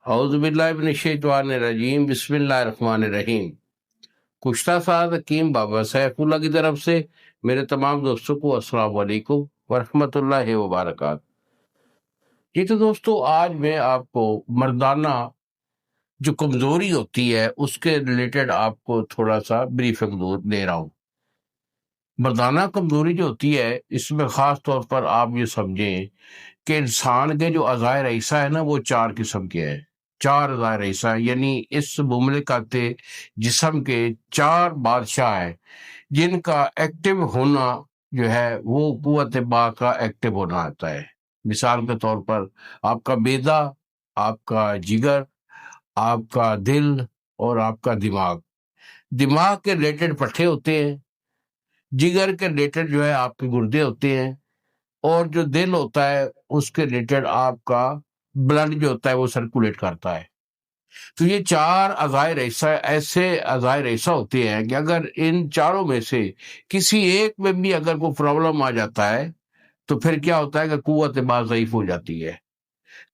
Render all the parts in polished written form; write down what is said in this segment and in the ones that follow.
اعوذ باللہ من الشیطان الرجیم، بسم اللہ الرحمن الرحیم۔ کشتہ ساز حکیم بابا سیف اللہ کی طرف سے میرے تمام دوستوں کو السلام علیکم ورحمۃ اللہ وبرکاتہ۔ جی تو دوستو، آج میں آپ کو مردانہ جو کمزوری ہوتی ہے اس کے ریلیٹڈ آپ کو تھوڑا سا بریفنگ دے رہا ہوں۔ مردانہ کمزوری جو ہوتی ہے اس میں خاص طور پر آپ یہ سمجھیں کہ انسان کے جو اعضائے رئیسہ ہے نا، وہ 4 قسم کے ہیں۔ 4 اعضائے رئیسہ، یعنی اس مملکت جسم کے 4 بادشاہ ہیں جن کا ایکٹیو ہونا جو ہے وہ قوت با کا ایکٹیو ہونا آتا ہے۔ مثال کے طور پر آپ کا معدہ، آپ کا جگر، آپ کا دل اور آپ کا دماغ۔ دماغ کے ریلیٹڈ پٹھے ہوتے ہیں، جگر کے ریلیٹڈ جو ہے آپ کے گردے ہوتے ہیں، اور جو دل ہوتا ہے اس کے ریلیٹڈ آپ کا بلڈ جو ہوتا ہے وہ سرکولیٹ کرتا ہے۔ تو یہ 4 اعضائے رئیسہ ایسے اعضائے رئیسہ ہوتے ہیں کہ اگر ان چاروں میں سے کسی ایک میں بھی اگر کوئی پرابلم آ جاتا ہے تو پھر کیا ہوتا ہے کہ قوت با ضعیف ہو جاتی ہے۔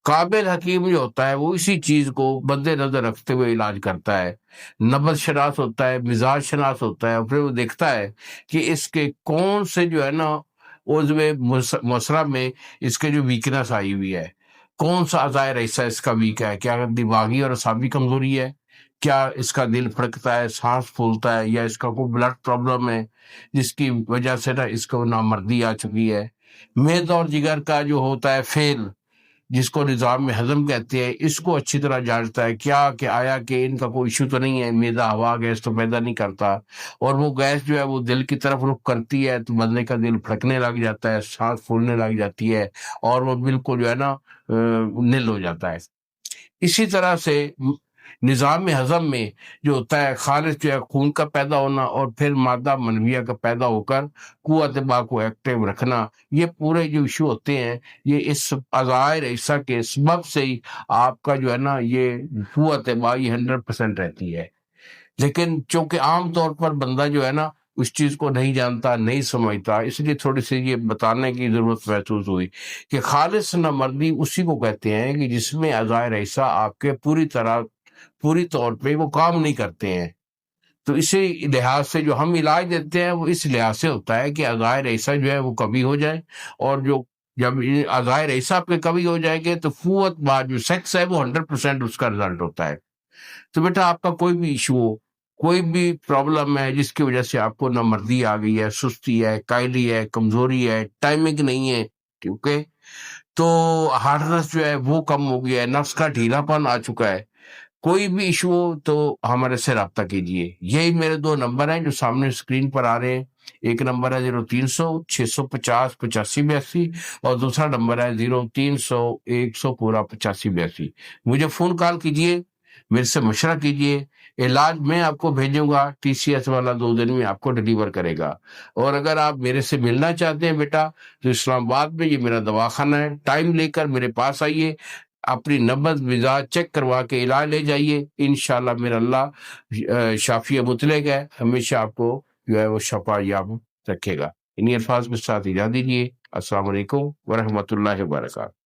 قابل حکیم جو ہوتا ہے وہ اسی چیز کو مد نظر رکھتے ہوئے علاج کرتا ہے۔ نبض شناس ہوتا ہے، مزاج شناس ہوتا ہے، اور پھر وہ دیکھتا ہے کہ اس کے کون سے جو ہے نا عضو مسرہ میں اس کے جو ویکنس آئی ہوئی ہے، کون سا اعضائے رئیسہ اس کا ویک ہے، کیا دماغی اور اعصابی کمزوری ہے، کیا اس کا دل پھڑکتا ہے، سانس پھولتا ہے، یا اس کا کوئی بلڈ پرابلم ہے جس کی وجہ سے نا اس کو نامردی آ چکی ہے۔ معدہ اور جگر کا جو ہوتا ہے فیل، جس کو نظام میں ہضم کہتے ہیں، اس کو اچھی طرح جانچتا ہے کیا کہ آیا کہ ان کا کوئی ایشو تو نہیں ہے، معدہ ہوا گیس تو پیدا نہیں کرتا، اور وہ گیس جو ہے وہ دل کی طرف رخ کرتی ہے تو بندے کا دل پھڑکنے لگ جاتا ہے، سانس پھولنے لگ جاتی ہے، اور وہ بالکل جو ہے نا نل ہو جاتا ہے۔ اسی طرح سے نظام ہضم میں جو ہوتا ہے خالص جو ہے خون کا پیدا ہونا، اور پھر مادہ منویہ کا پیدا ہو کر قوت با کو ایکٹیو رکھنا، یہ پورے جو ایشو ہوتے ہیں یہ اس اعضائے رئیسہ کے سبب سے ہی آپ کا جو ہے نا یہ قوت با یہ 100% رہتی ہے۔ لیکن چونکہ عام طور پر بندہ جو ہے نا اس چیز کو نہیں جانتا، نہیں سمجھتا، اس لیے تھوڑی سی یہ بتانے کی ضرورت محسوس ہوئی کہ خالص نامردی اسی کو کہتے ہیں کہ جس میں اعضائے رئیسہ آپ کے پوری طور پہ وہ کام نہیں کرتے ہیں۔ تو اسی لحاظ سے جو ہم علاج دیتے ہیں وہ اس لحاظ سے ہوتا ہے کہ اعضائے رئیسہ جو ہے وہ کبھی ہو جائے، اور جب اعضائے رئیسہ آپ کے کبھی ہو جائیں گے تو قوت با جو سیکس ہے وہ 100% اس کا رزلٹ ہوتا ہے۔ تو بیٹا آپ کا کوئی بھی ایشو ہو، کوئی بھی پرابلم ہے جس کی وجہ سے آپ کو نامردی آ گئی ہے، سستی ہے، کائلی ہے، کمزوری ہے، ٹائمنگ نہیں ہے، ٹھیک ہے، تو ہارڈنس جو ہے وہ کم ہو گیا ہے، نفس کا ڈھیلا پن آ چکا ہے، کوئی بھی ایشو ہو تو ہمارے سے رابطہ کیجیے۔ یہی میرے 2 نمبر ہیں جو سامنے اسکرین پر آ رہے ہیں۔ ایک نمبر ہے 0300 650 8582، اور دوسرا نمبر ہے 0300 100 پورا 8582۔ مجھے فون کال کیجیے، میرے سے مشورہ کیجیے، علاج میں آپ کو بھیجوں گا، TCS والا 2 دن میں آپ کو ڈیلیور کرے گا۔ اور اگر آپ میرے سے ملنا چاہتے ہیں بیٹا تو اسلام آباد میں یہ میرا دواخانہ ہے، ٹائم لے کر میرے پاس آئیے، اپنی نبض مزاج چیک کروا کے علاج لے جائیے، انشاءاللہ میرا اللہ شافی مطلق ہے، ہمیشہ آپ کو جو ہے وہ شفا یاب رکھے گا۔ انہی الفاظ کے ساتھ اجازت دیجیے۔ السلام علیکم ورحمۃ اللہ وبرکاتہ۔